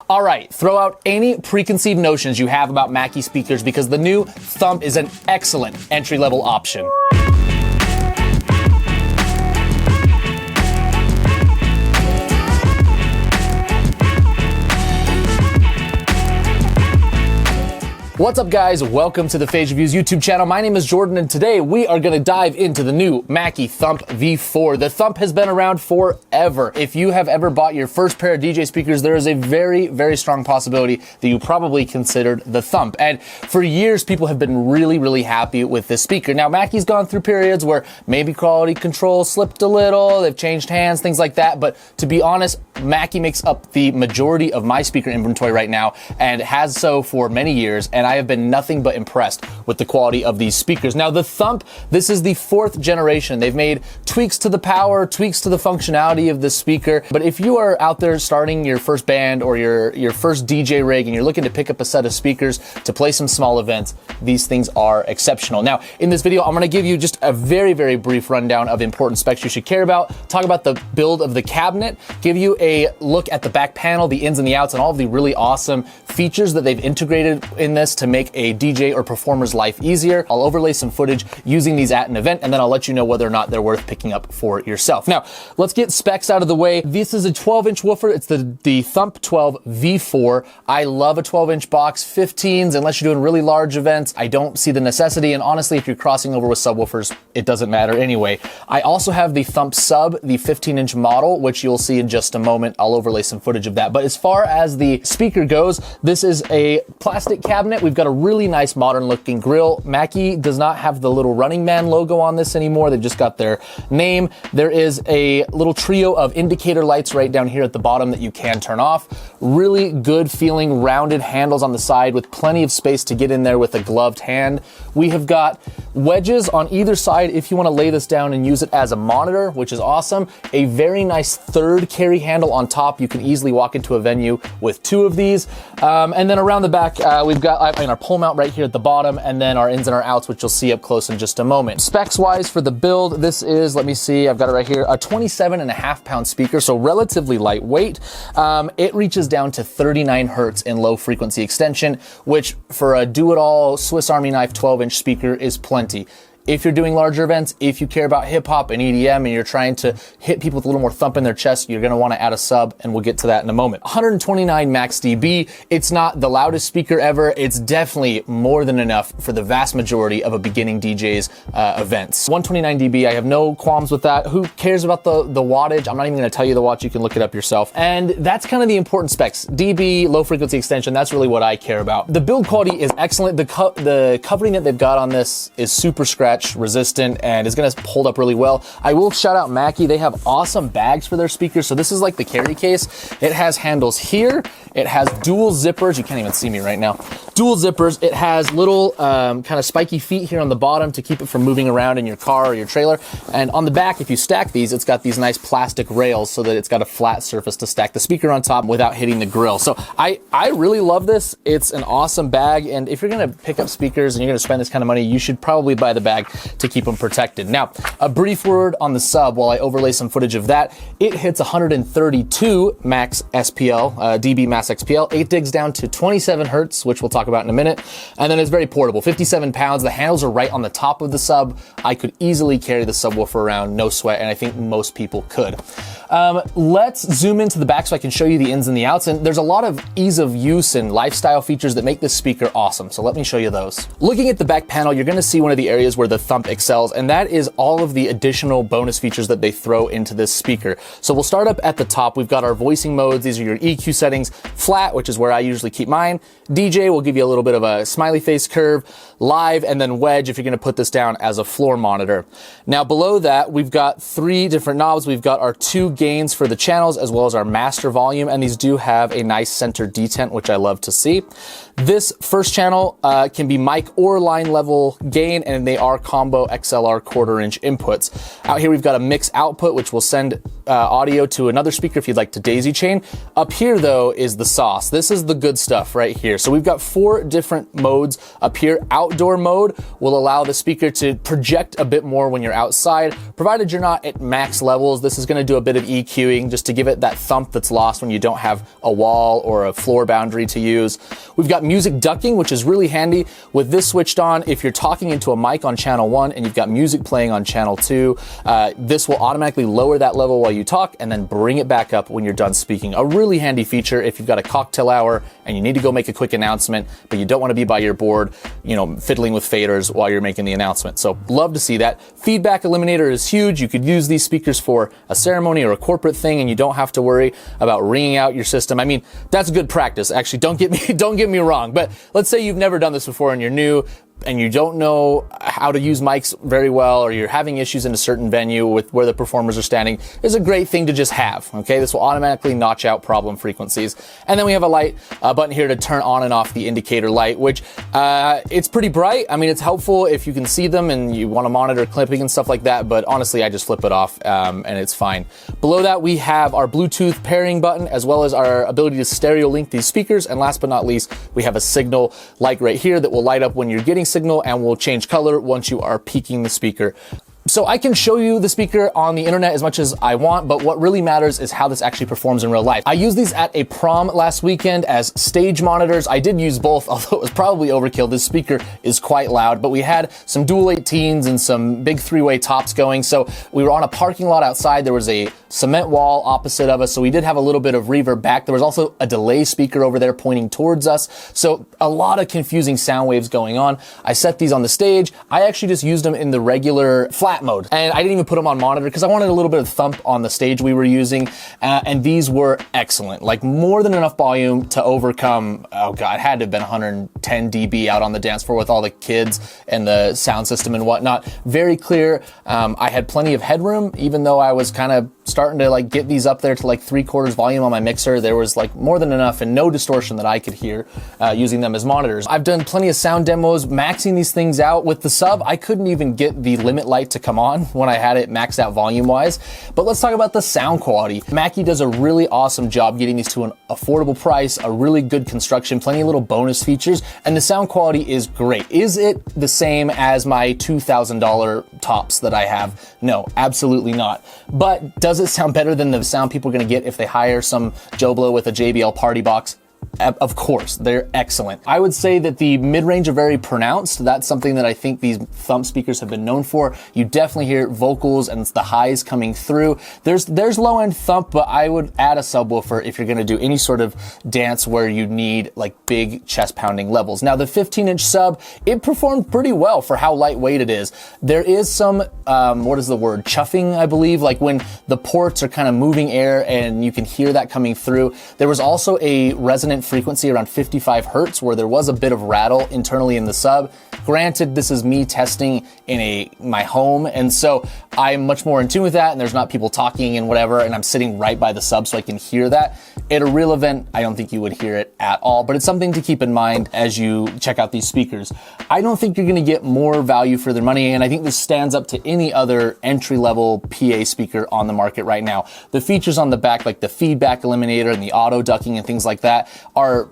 All right, throw out any preconceived notions you have about Mackie speakers because the new Thump is an excellent entry-level option. What's up, guys? Welcome to the Phase Reviews YouTube channel. My name is Jordan, and today we are going to dive into the new Mackie Thump V4. The Thump has been around forever. If you have ever bought your first pair of DJ speakers, there is a very, very strong possibility that you probably considered the Thump. And for years, people have been really happy with this speaker. Now, Mackie's gone through periods where maybe quality control slipped a little, they've changed hands, things like that. But to be honest, Mackie makes up the majority of my speaker inventory right now and has so for many years. And I have been nothing but impressed with the quality of these speakers. Now, the Thump, this is the 4th generation. They've made tweaks to the power, tweaks to the functionality of the speaker. But if you are out there starting your first band or your first DJ rig and you're looking to pick up a set of speakers to play some small events, these things are exceptional. Now, in this video, I'm going to give you just a very brief rundown of important specs you should care about, talk about the build of the cabinet, give you a look at the back panel, the ins and the outs, and all of the really awesome features that they've integrated in this to make a DJ or performer's life easier. I'll overlay some footage using these at an event, and then I'll let you know whether or not they're worth picking up for yourself. Now, let's get specs out of the way. This is a 12-inch woofer. It's the Thump12v4. I love a 12-inch box. 15s, unless you're doing really large events, I don't see the necessity, and honestly, if you're crossing over with subwoofers, it doesn't matter anyway. I also have the Thump Sub, the 15-inch model, which you'll see in just a moment. I'll overlay some footage of that. But as far as the speaker goes, this is a plastic cabinet. We've got a really nice modern looking grill. Mackie does not have the little Running Man logo on this anymore. They've just got their name. There is a little trio of indicator lights right down here at the bottom that you can turn off. Really good feeling rounded handles on the side with plenty of space to get in there with a gloved hand. We have got wedges on either side if you want to lay this down and use it as a monitor, which is awesome. A very nice third carry handle on top. You can easily walk into a venue with 2 of these. And then around the back, we've got our pull mount right here at the bottom, and then our ins and our outs, which you'll see up close in just a moment. Specs wise for the build, this is, let me see, I've got it right here, a 27.5-pound speaker, so relatively lightweight. It reaches down to 39 hertz in low frequency extension, which for a do-it-all Swiss Army knife 12-inch speaker is plenty. If you're doing larger events, if you care about hip hop and EDM and you're trying to hit people with a little more thump in their chest, you're going to want to add a sub, and we'll get to that in a moment. 129 max dB. It's not the loudest speaker ever. It's definitely more than enough for the vast majority of a beginning DJ's events. 129 dB, I have no qualms with that. Who cares about the wattage? I'm not even going to tell you the watch. You can look it up yourself. And that's kind of the important specs. dB, low frequency extension, that's really what I care about. The build quality is excellent. The covering that they've got on this is super scratch resistant and is going to hold up really well. I will shout out Mackie. They have awesome bags for their speakers. So this is like the carry case. It has handles here. It has dual zippers. You can't even see me right now. Dual zippers. It has little kind of spiky feet here on the bottom to keep it from moving around in your car or your trailer. And on the back, if you stack these, it's got these nice plastic rails so that it's got a flat surface to stack the speaker on top without hitting the grill. So I really love this. It's an awesome bag. And if you're going to pick up speakers and you're going to spend this kind of money, you should probably buy the bag to keep them protected. Now, a brief word on the sub while I overlay some footage of that. It hits 132 max SPL, dB max XPL. It digs down to 27 hertz, which we'll talk about in a minute. And then it's very portable, 57 pounds. The handles are right on the top of the sub. I could easily carry the subwoofer around, no sweat, and I think most people could. Let's zoom into the back so I can show you the ins and the outs. And there's a lot of ease of use and lifestyle features that make this speaker awesome. So let me show you those. Looking at the back panel, you're going to see one of the areas where the Thump excels, and that is all of the additional bonus features that they throw into this speaker. So we'll start up at the top. We've got our voicing modes. These are your EQ settings. Flat, which is where I usually keep mine. DJ will give you a little bit of a smiley face curve. Live, and then wedge if you're going to put this down as a floor monitor. Now below that, we've got 3 different knobs. We've got our 2 gains for the channels as well as our master volume, and these do have a nice center detent, which I love to see. This first channel can be mic or line level gain, and they are combo XLR 1/4 inch inputs. Out here we've got a mix output, which will send audio to another speaker if you'd like to daisy chain. Up here though is the sauce. This is the good stuff right here. So we've got 4 different modes up here. Outdoor mode will allow the speaker to project a bit more when you're outside, provided you're not at max levels. This is going to do a bit of EQing just to give it that thump that's lost when you don't have a wall or a floor boundary to use. We've got music ducking, which is really handy. With this switched on, if you're talking into a mic on channel 1 and you've got music playing on channel 2, this will automatically lower that level while you talk and then bring it back up when you're done speaking. A really handy feature if you've got a cocktail hour and you need to go make a quick announcement, but you don't want to be by your board, you know, fiddling with faders while you're making the announcement. So love to see that. Feedback eliminator is huge. You could use these speakers for a ceremony or a corporate thing and you don't have to worry about ringing out your system. I mean, that's good practice. Actually, don't get me wrong, but let's say you've never done this before and you're new and you don't know how to use mics very well, or you're having issues in a certain venue with where the performers are standing, is a great thing to just have, okay? This will automatically notch out problem frequencies. And then we have a light button here to turn on and off the indicator light, which it's pretty bright. I mean, it's helpful if you can see them and you want to monitor clipping and stuff like that, but honestly, I just flip it off and it's fine. Below that, we have our Bluetooth pairing button, as well as our ability to stereo link these speakers. And last but not least, we have a signal light right here that will light up when you're getting signal and will change color once you are peaking the speaker. So I can show you the speaker on the internet as much as I want, but what really matters is how this actually performs in real life. I used these at a prom last weekend as stage monitors. I did use both, although it was probably overkill. This speaker is quite loud, but we had some dual 18s and some big 3-way tops going. So we were on a parking lot outside. There was a cement wall opposite of us, so we did have a little bit of reverb back. There was also a delay speaker over there pointing towards us. So a lot of confusing sound waves going on. I set these on the stage. I actually just used them in the regular flat mode, and I didn't even put them on monitor because I wanted a little bit of thump on the stage we were using, and these were excellent, like more than enough volume to overcome, oh god, it had to have been 110 dB out on the dance floor with all the kids and the sound system and whatnot. Very clear. I had plenty of headroom, even though I was kind of starting to like get these up there to like 3/4 volume on my mixer. There was like more than enough and no distortion that I could hear using them as monitors. I've done plenty of sound demos maxing these things out. With the sub, I couldn't even get the limit light to come on when I had it maxed out volume wise. But let's talk about the sound quality. Mackie does a really awesome job getting these to an affordable price, a really good construction, plenty of little bonus features, and the sound quality is great. Is it the same as my $2,000 tops that I have? No, absolutely not. But does it sound better than the sound people are going to get if they hire some Joe Blow with a JBL party box? Of course, they're excellent. I would say that the mid-range are very pronounced. That's something that I think these Thump speakers have been known for. You definitely hear vocals and the highs coming through. There's low-end Thump, but I would add a subwoofer if you're going to do any sort of dance where you need like big chest-pounding levels. Now, the 15-inch sub, it performed pretty well for how lightweight it is. There is some, what is the word, chuffing, I believe, like when the ports are kind of moving air and you can hear that coming through. There was also a resonant frequency around 55 hertz where there was a bit of rattle internally in the sub. Granted, this is me testing in my home, and so I'm much more in tune with that, and there's not people talking and whatever, and I'm sitting right by the sub so I can hear that. At a real event, I don't think you would hear it at all, but it's something to keep in mind as you check out these speakers. I don't think you're going to get more value for their money, and I think this stands up to any other entry-level PA speaker on the market right now. The features on the back, like the feedback eliminator and the auto ducking and things like that, are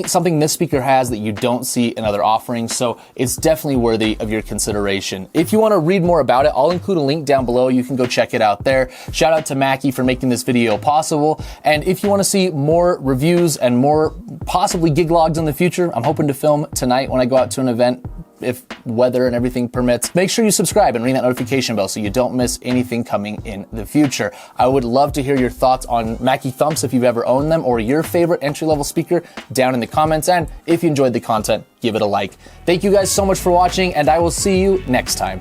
something this speaker has that you don't see in other offerings, so it's definitely worthy of your consideration. If you want to read more about it, I'll include a link down below. You can go check it out there. Shout out to Mackie for making this video possible, and if you want to see more reviews and more possibly gig logs in the future, I'm hoping to film tonight when I go out to an event, if weather and everything permits. Make sure you subscribe and ring that notification bell so you don't miss anything coming in the future. I would love to hear your thoughts on Mackie Thumps if you've ever owned them, or your favorite entry-level speaker down in the comments. And if you enjoyed the content, give it a like. Thank you guys so much for watching, and I will see you next time.